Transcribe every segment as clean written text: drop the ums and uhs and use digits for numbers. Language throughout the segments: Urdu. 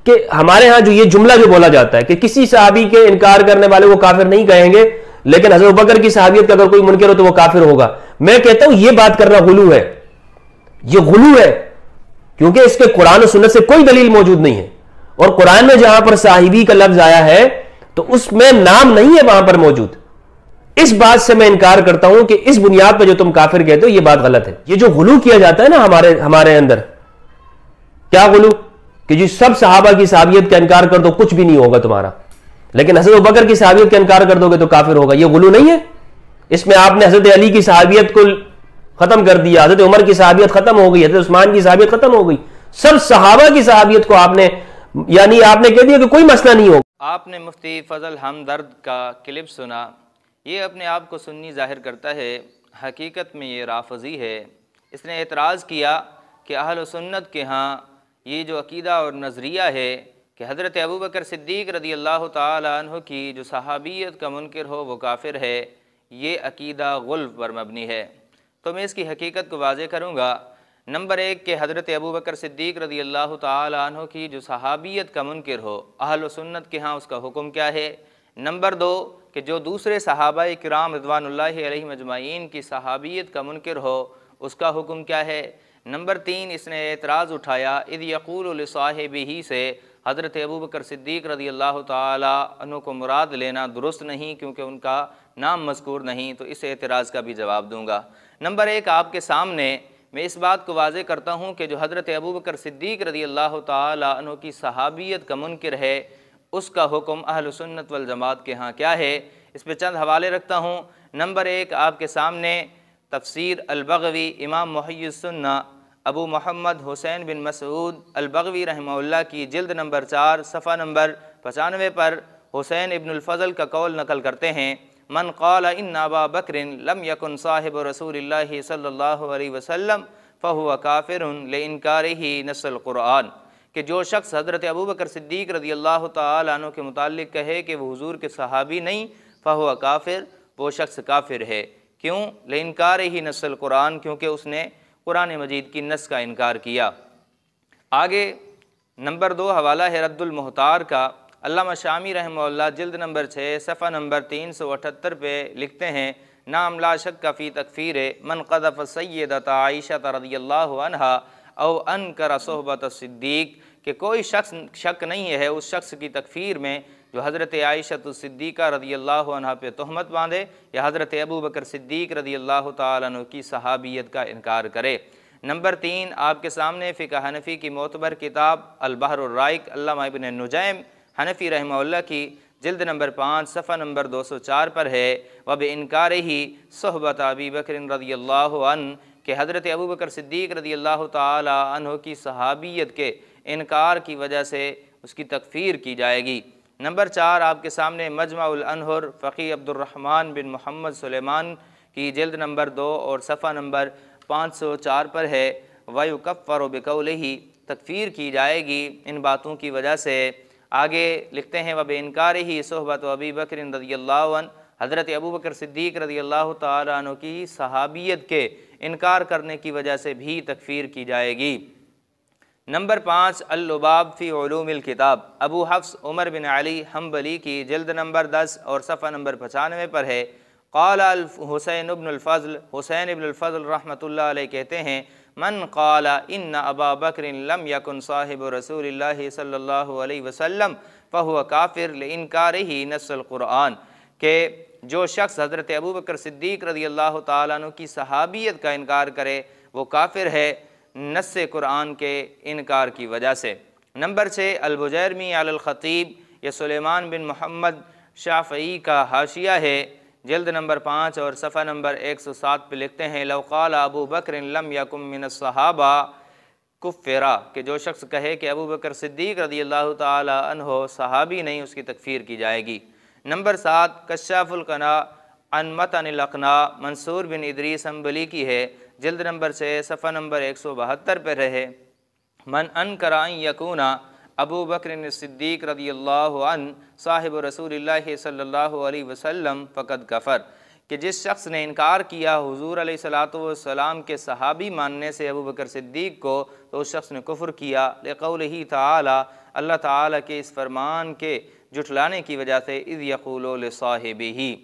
کہ ہمارے ہاں جو یہ جملہ جو بولا جاتا ہے کہ کسی صحابی کے انکار کرنے والے وہ کافر نہیں کہیں گے، لیکن حضرت ابوبکر کی صحابیت کا اگر کوئی منکر ہو تو وہ کافر ہوگا، میں کہتا ہوں یہ بات کرنا غلو ہے، یہ غلو ہے، کیونکہ اس کے قرآن و سنت سے کوئی دلیل موجود نہیں ہے، اور قرآن میں جہاں پر صحابی کا لفظ آیا ہے تو اس میں نام نہیں ہے وہاں پر موجود۔ اس بات سے میں انکار کرتا ہوں کہ اس بنیاد پر جو تم کافر کہتے ہو یہ بات غلط ہے۔ یہ جو غلو کیا جاتا ہے نا ہمارے اندر، کیا غلو کہ جی سب صحابہ کی صحابیت کا انکار کر دو کچھ بھی نہیں ہوگا تمہارا، لیکن حضرت ابوبکر کی صحابیت کا انکار کر دو گے تو کافر ہوگا، یہ غلو نہیں ہے؟ اس میں آپ نے حضرت علی کی صحابیت کو ختم کر دیا، حضرت عمر کی صحابیت ختم ہو گئی، حضرت عثمان کی صحابیت ختم ہو گئی، سب صحابہ کی صحابیت کو آپ نے کہہ دیا کہ کوئی مسئلہ نہیں ہوگا۔ آپ نے مفتی فضل ہمدرد کا کلپ سنا، یہ اپنے آپ کو سنی ظاہر کرتا ہے، حقیقت میں یہ رافضی ہے۔ اس نے اعتراض کیا کہ اہل سنت کے ہاں یہ جو عقیدہ اور نظریہ ہے کہ حضرت ابوبکر صدیق رضی اللہ تعالیٰ عنہ کی جو صحابیت کا منکر ہو وہ کافر ہے، یہ عقیدہ غلو پر مبنی ہے۔ تو میں اس کی حقیقت کو واضح کروں گا۔ نمبر ایک کہ حضرت ابوبکر صدیق رضی اللہ تعالیٰ عنہ کی جو صحابیت کا منکر ہو، اہل سنت کے ہاں اس کا حکم کیا ہے۔ نمبر دو کہ جو دوسرے صحابہ کرام رضوان اللہ علیہم اجمعین کی صحابیت کا منکر ہو اس کا حکم کیا ہے۔ نمبر تین اس نے اعتراض اٹھایا اذ یقول لصاحبہ سے حضرت ابوبکر صدیق رضی اللہ تعالیٰ عنہ کو مراد لینا درست نہیں کیونکہ ان کا نام مذکور نہیں، تو اس اعتراض کا بھی جواب دوں گا۔ نمبر ایک آپ کے سامنے میں اس بات کو واضح کرتا ہوں کہ جو حضرت ابوبکر صدیق رضی اللہ تعالیٰ عنہ کی صحابیت کا منکر ہے اس کا حکم اہل سنت والجماعت کے ہاں کیا ہے، اس پہ چند حوالے رکھتا ہوں۔ نمبر ایک آپ کے سامنے تفسیر البغوی امام محی السنہ ابو محمد حسین بن مسعود البغوی رحمہ اللہ کی جلد نمبر 4 صفحہ نمبر 95 پر حسین ابن الفضل کا قول نقل کرتے ہیں، من قال ان ابا بکر لم یکن صاحب رسول اللہ صلی اللہ علیہ وسلم فہو کافر لانکارہ نص القرآن، کہ جو شخص حضرت ابوبکر صدیق رضی اللہ تعالیٰ عنہ کے متعلق کہے کہ وہ حضور کے صحابی نہیں، فہو کافر، وہ شخص کافر ہے۔ کیوں؟ لانکارہ نص القرآن، کیونکہ اس نے قرآن مجید کی نص کا انکار کیا۔ آگے نمبر 2 حوالہ ہے رد المحتار کا، علامہ شامی رحمہ اللہ جلد نمبر 6 صفحہ نمبر 378 پہ لکھتے ہیں، نام لا شک فی تکفیر من قذف سیدۃ عائشہ رضی اللہ عنہا او انکر صحبت الصدیق، کہ کوئی شک نہیں ہے اس شخص کی تکفیر میں جو حضرت عائشہ الصدیقہ رضی اللہ عنہ پہ تہمت باندھے یا حضرت ابوبکر صدیق رضی اللہ تعالیٰ عنہ کی صحابیت کا انکار کرے۔ نمبر 3 آپ کے سامنے فقہ حنفی کی معتبر کتاب البحر الرائق علامہ ابن نجیم حنفی رحمہ اللہ کی جلد نمبر 5 صفحہ نمبر 204 پر ہے، وَبِإِنْكَارِهِ صُحْبَةَ أَبِي بَكْرٍ رضی اللہ عنہ، کہ حضرت ابوبکر صدیق رضی اللہ تعالی عنہ کی صحابیت کے انکار کی وجہ سے اس کی تکفیر کی جائے گی۔ نمبر 4 آپ کے سامنے مجمع الانہر فقی عبد الرحمن بن محمد سلیمان کی جلد نمبر 2 اور صفحہ نمبر 504 پر ہے، وَيُكَفَّرُ بِقَوْلِهِ، تکفیر کی جائے گی ان باتوں کی وجہ سے۔ آگے لکھتے ہیں وَبِإِنْكَارِهِ صُحْبَةُ أَبِي بَكْرٍ رضی اللہ عنہ، حضرت ابوبکر صدیق رضی اللہ تعالیٰ عنہ کی صحابیت کے انکار کرنے کی وجہ سے بھی تکفیر کی جائے گی۔ نمبر 5 اللباب فی علوم الکتاب ابو حفص عمر بن علی حنبلی کی جلد نمبر 10 اور صفحہ نمبر 95 پر ہے، قال حسین ابن الفضل، حسین ابن الفضل رحمۃ اللہ علیہ کہتے ہیں، من قال ان ابا بکر لم یکن صاحب رسول اللہ صلی اللہ علیہ وسلم فہو کافر لانکارہ نص القرآن، کہ جو شخص حضرت ابوبکر صدیق رضی اللہ تعالیٰ عنہ کی صحابیت کا انکار کرے وہ کافر ہے نص قرآن کے انکار کی وجہ سے۔ نمبر 6 البجیرمی علی الخطیب، یہ سلیمان بن محمد شافعی کا حاشیہ ہے، جلد نمبر 5 اور صفحہ نمبر 107 پہ لکھتے ہیں، لو قال ابو بکر لم یکن من الصحابہ کفرا، کہ جو شخص کہے کہ ابوبکر صدیق رضی اللہ تعالی عنہ صحابی نہیں اس کی تکفیر کی جائے گی۔ نمبر 7 کشاف القناع عن متن الاقناع منصور بن ادریس حنبلی کی ہے، جلد نمبر 6 صفحہ نمبر 172 پر رہے، من انکر ان یکون ابو بکر الصدیق رضی اللہ عنہ صاحب رسول اللہ صلی اللہ علیہ وسلم فقد کفر، کہ جس شخص نے انکار کیا حضور علیہ الصلوۃ والسلام کے صحابی ماننے سے ابو بکر صدیق کو تو اس شخص نے کفر کیا، لقولہ تعالی اللہ تعالیٰ کے اس فرمان کے جھٹلانے کی وجہ سے اذ یقول لصاحبہ۔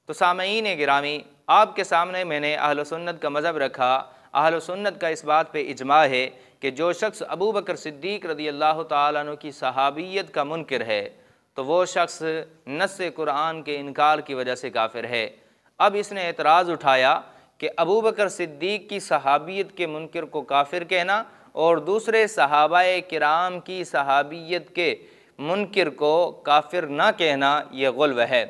تو سامعین گرامی، آپ کے سامنے میں نے اہل سنت کا مذہب رکھا۔ اہل سنت کا اس بات پہ اجماع ہے کہ جو شخص ابو بکر صدیق رضی اللہ تعالیٰ عنہ کی صحابیت کا منکر ہے تو وہ شخص نص قرآن کے انکار کی وجہ سے کافر ہے۔ اب اس نے اعتراض اٹھایا کہ ابو بکر صدیق کی صحابیت کے منکر کو کافر کہنا اور دوسرے صحابہ کرام کی صحابیت کے منکر کو کافر نہ کہنا یہ غلو ہے،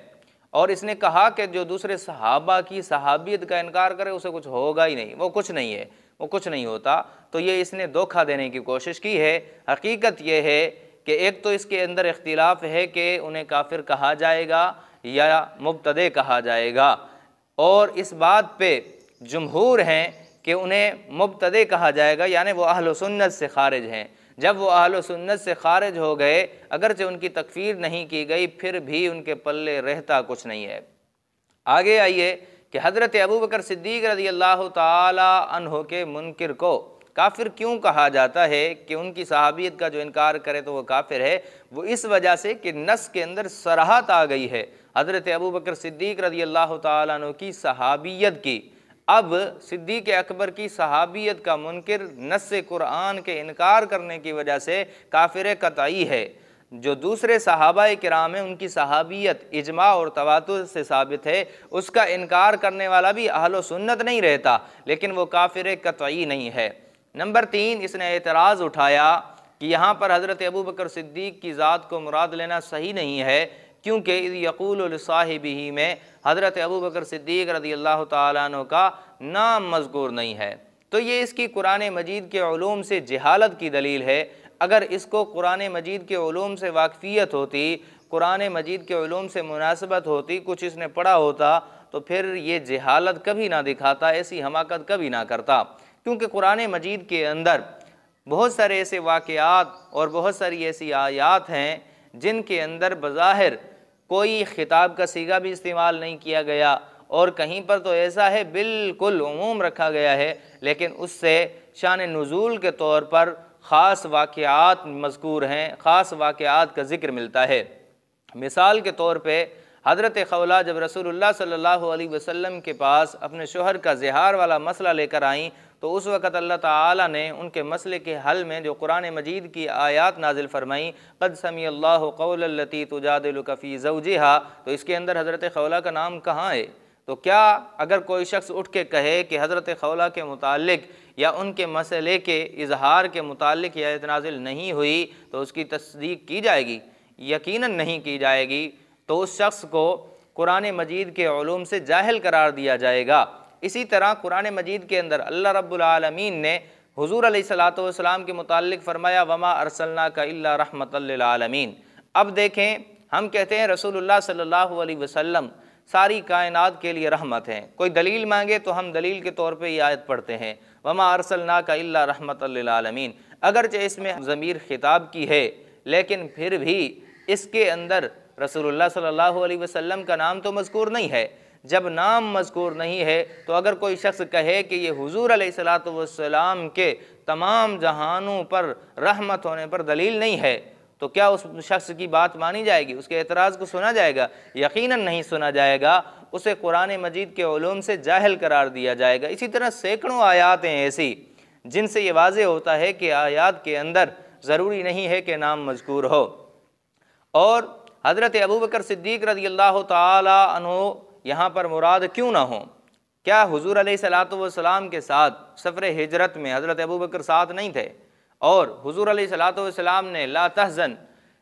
اور اس نے کہا کہ جو دوسرے صحابہ کی صحابیت کا انکار کرے اسے کچھ ہوگا ہی نہیں، وہ کچھ نہیں ہے، وہ کچھ نہیں ہوتا۔ تو یہ اس نے دھوکہ دینے کی کوشش کی ہے۔ حقیقت یہ ہے کہ ایک تو اس کے اندر اختلاف ہے کہ انہیں کافر کہا جائے گا یا مبتدع کہا جائے گا، اور اس بات پہ جمہور ہیں کہ انہیں مبتدع کہا جائے گا، یعنی وہ اہل سنت سے خارج ہیں۔ جب وہ اہل سنت سے خارج ہو گئے، اگرچہ ان کی تکفیر نہیں کی گئی، پھر بھی ان کے پلے رہتا کچھ نہیں ہے۔ آگے آئیے کہ حضرت ابو بکر صدیق رضی اللہ تعالی عنہ کے منکر کو کافر کیوں کہا جاتا ہے کہ ان کی صحابیت کا جو انکار کرے تو وہ کافر ہے؟ وہ اس وجہ سے کہ نص کے اندر صراحت آ گئی ہے حضرت ابو بکر صدیق رضی اللہ تعالیٰ عنہ کی صحابیت کی۔ اب صدیق اکبر کی صحابیت کا منکر نص قرآن کے انکار کرنے کی وجہ سے کافر قطعی ہے۔ جو دوسرے صحابہ کرام ہیں ان کی صحابیت اجماع اور تواتر سے ثابت ہے، اس کا انکار کرنے والا بھی اہل سنت نہیں رہتا، لیکن وہ کافر قطعی نہیں ہے۔ نمبر 3، اس نے اعتراض اٹھایا کہ یہاں پر حضرت ابو بکر صدیق کی ذات کو مراد لینا صحیح نہیں ہے، کیونکہ اذ یقول لصاحبہ میں حضرت ابو بکر صدیق رضی اللہ تعالیٰ عنہ کا نام مذکور نہیں ہے۔ تو یہ اس کی قرآن مجید کے علوم سے جہالت کی دلیل ہے۔ اگر اس کو قرآن مجید کے علوم سے واقفیت ہوتی، قرآن مجید کے علوم سے مناسبت ہوتی، کچھ اس نے پڑھا ہوتا، تو پھر یہ جہالت کبھی نہ دکھاتا، ایسی حماقت کبھی نہ کرتا، کیونکہ قرآن مجید کے اندر بہت سارے ایسے واقعات اور بہت ساری ایسی آیات ہیں جن کے اندر بظاہر کوئی خطاب کا صیغہ بھی استعمال نہیں کیا گیا، اور کہیں پر تو ایسا ہے بالکل عموم رکھا گیا ہے، لیکن اس سے شان نزول کے طور پر خاص واقعات مذکور ہیں، خاص واقعات کا ذکر ملتا ہے۔ مثال کے طور پہ حضرت خولہ جب رسول اللہ صلی اللہ علیہ وسلم کے پاس اپنے شوہر کا زہار والا مسئلہ لے کر آئیں، تو اس وقت اللہ تعالیٰ نے ان کے مسئلے کے حل میں جو قرآن مجید کی آیات نازل فرمائیں، قد سمع اللہ قول التی تجادلک فی زوجہا، تو اس کے اندر حضرت خولہ کا نام کہاں ہے؟ تو کیا اگر کوئی شخص اٹھ کے کہے کہ حضرت خولہ کے متعلق یا ان کے مسئلے کے اظہار کے متعلق یہ آیت نازل نہیں ہوئی تو اس کی تصدیق کی جائے گی؟ یقیناً نہیں کی جائے گی۔ تو اس شخص کو قرآن مجید کے علوم سے جاہل قرار دیا جائے گا۔ اسی طرح قرآن مجید کے اندر اللہ رب العالمین نے حضور علیہ الصلوۃ والسلام کے متعلق فرمایا وما ارسلناک الا رحمۃ للعالمین۔ اب دیکھیں، ہم کہتے ہیں رسول اللہ صلی اللہ علیہ وسلم ساری کائنات کے لیے رحمت ہیں، کوئی دلیل مانگے تو ہم دلیل کے طور پہ یہ آیت پڑھتے ہیں وما ارسلناک الا رحمۃ للعالمین، اگرچہ اس میں ضمیر خطاب کی ہے لیکن پھر بھی اس کے اندر رسول اللہ صلی اللہ علیہ وسلم کا نام تو مذکور نہیں ہے۔ جب نام مذکور نہیں ہے تو اگر کوئی شخص کہے کہ یہ حضور علیہ الصلوۃ والسلام کے تمام جہانوں پر رحمت ہونے پر دلیل نہیں ہے، تو کیا اس شخص کی بات مانی جائے گی؟ اس کے اعتراض کو سنا جائے گا؟ یقیناً نہیں سنا جائے گا، اسے قرآن مجید کے علوم سے جاہل قرار دیا جائے گا۔ اسی طرح سینکڑوں آیات ہیں ایسی جن سے یہ واضح ہوتا ہے کہ آیات کے اندر ضروری نہیں ہے کہ نام مذکور ہو۔ اور حضرت ابو بکر صدیق رضی اللہ تعالی عنہ یہاں پر مراد کیوں نہ ہوں؟ کیا حضور علیہ الصلوۃ والسلام کے ساتھ سفر ہجرت میں حضرت ابو بکر ساتھ نہیں تھے؟ اور حضور علیہ الصلوۃ والسلام نے لا تحزن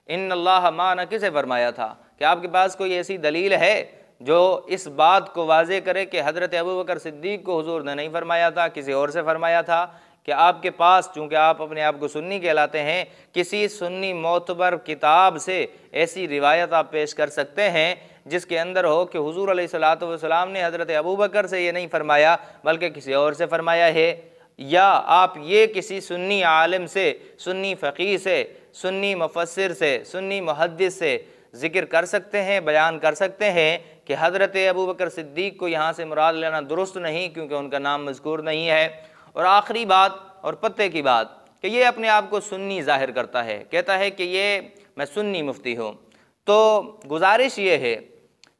ان اللہ معنا کسے فرمایا تھا؟ کہ آپ کے پاس کوئی ایسی دلیل ہے جو اس بات کو واضح کرے کہ حضرت ابو بکر صدیق کو حضور نے نہیں فرمایا تھا، کسی اور سے فرمایا تھا؟ کہ آپ کے پاس، چونکہ آپ اپنے آپ کو سنی کہلاتے ہیں، کسی سنی معتبر کتاب سے ایسی روایت آپ پیش کر سکتے ہیں جس کے اندر ہو کہ حضور علیہ الصلوۃ والسلام نے حضرت ابو بکر سے یہ نہیں فرمایا بلکہ کسی اور سے فرمایا ہے؟ یا آپ یہ کسی سنی عالم سے، سنی فقیہ سے، سنی مفسر سے، سنی محدث سے ذکر کر سکتے ہیں، بیان کر سکتے ہیں کہ حضرت ابو بکر صدیق کو یہاں سے مراد لینا درست نہیں کیونکہ ان کا نام مذکور نہیں ہے؟ اور آخری بات اور پتے کی بات کہ یہ اپنے آپ کو سنی ظاہر کرتا ہے، کہتا ہے کہ یہ میں سنی مفتی ہوں۔ تو گزارش یہ ہے،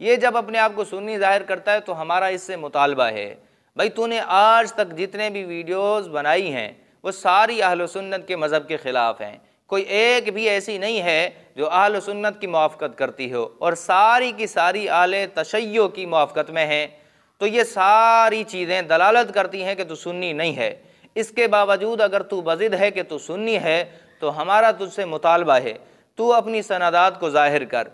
یہ جب اپنے آپ کو سنی ظاہر کرتا ہے تو ہمارا اس سے مطالبہ ہے، بھائی تو نے آج تک جتنے بھی ویڈیوز بنائی ہیں وہ ساری اہل سنت کے مذہب کے خلاف ہیں، کوئی ایک بھی ایسی نہیں ہے جو اہل سنت کی موافقت کرتی ہو، اور ساری کی ساری اہل تشیع کی موافقت میں ہیں، تو یہ ساری چیزیں دلالت کرتی ہیں کہ تو سنی نہیں ہے۔ اس کے باوجود اگر تو بضد ہے کہ تو سنی ہے تو ہمارا تجھ سے مطالبہ ہے تو اپنی سندات کو ظاہر کر،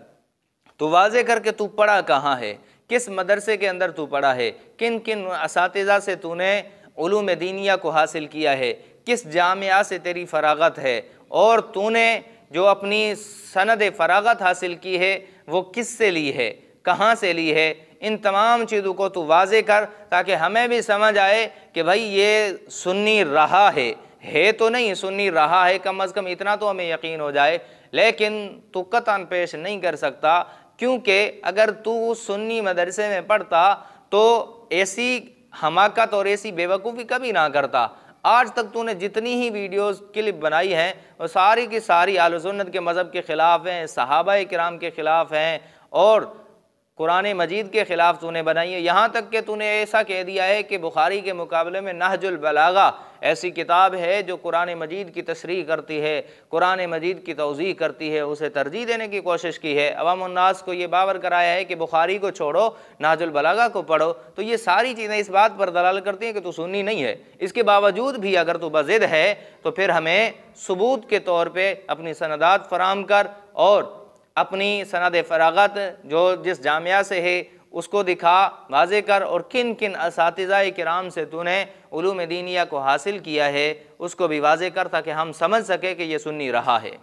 تو واضح کر کہ تو پڑھا کہاں ہے، کس مدرسے کے اندر تو پڑھا ہے، کن کن اساتذہ سے تو نے علوم دینیہ کو حاصل کیا ہے، کس جامعہ سے تیری فراغت ہے، اور تو نے جو اپنی سند فراغت حاصل کی ہے وہ کس سے لی ہے، کہاں سے لی ہے۔ ان تمام چیزوں کو تو واضح کر تاکہ ہمیں بھی سمجھ آئے کہ بھائی یہ سنی رہا ہے تو نہیں، سنی رہا ہے، کم از کم اتنا تو ہمیں یقین ہو جائے۔ لیکن تو قطعاً پیش نہیں کر سکتا، کیونکہ اگر تو سنی مدرسے میں پڑھتا تو ایسی حماقت اور ایسی بے وقوفی کبھی نہ کرتا۔ آج تک تو نے جتنی ہی ویڈیوز کلپ بنائی ہیں وہ ساری کی ساری اہل سنت کے مذہب کے خلاف ہیں، صحابہ کرام کے خلاف ہیں، اور قرآن مجید کے خلاف تو نے بنائی ہے۔ یہاں تک کہ تو نے ایسا کہہ دیا ہے کہ بخاری کے مقابلے میں نہج البلاغہ ایسی کتاب ہے جو قرآن مجید کی تشریح کرتی ہے، قرآن مجید کی توضیح کرتی ہے، اسے ترجیح دینے کی کوشش کی ہے۔ عوام الناس کو یہ باور کرایا ہے کہ بخاری کو چھوڑو، نہج البلاغہ کو پڑھو، تو یہ ساری چیزیں اس بات پر دلالت کرتی ہیں کہ تو سنی نہیں ہے۔ اس کے باوجود بھی اگر تو بضد ہے تو پھر ہمیں ثبوت کے طور پہ اپنی سندات فراہم کر، اور اپنی سند فراغت جو جس جامعہ سے ہے اس کو دکھا، واضح کر، اور کن کن اساتذہ کرام سے تو نے علوم دینیہ کو حاصل کیا ہے اس کو بھی واضح کر تاکہ ہم سمجھ سکیں کہ یہ سنی رہا ہے۔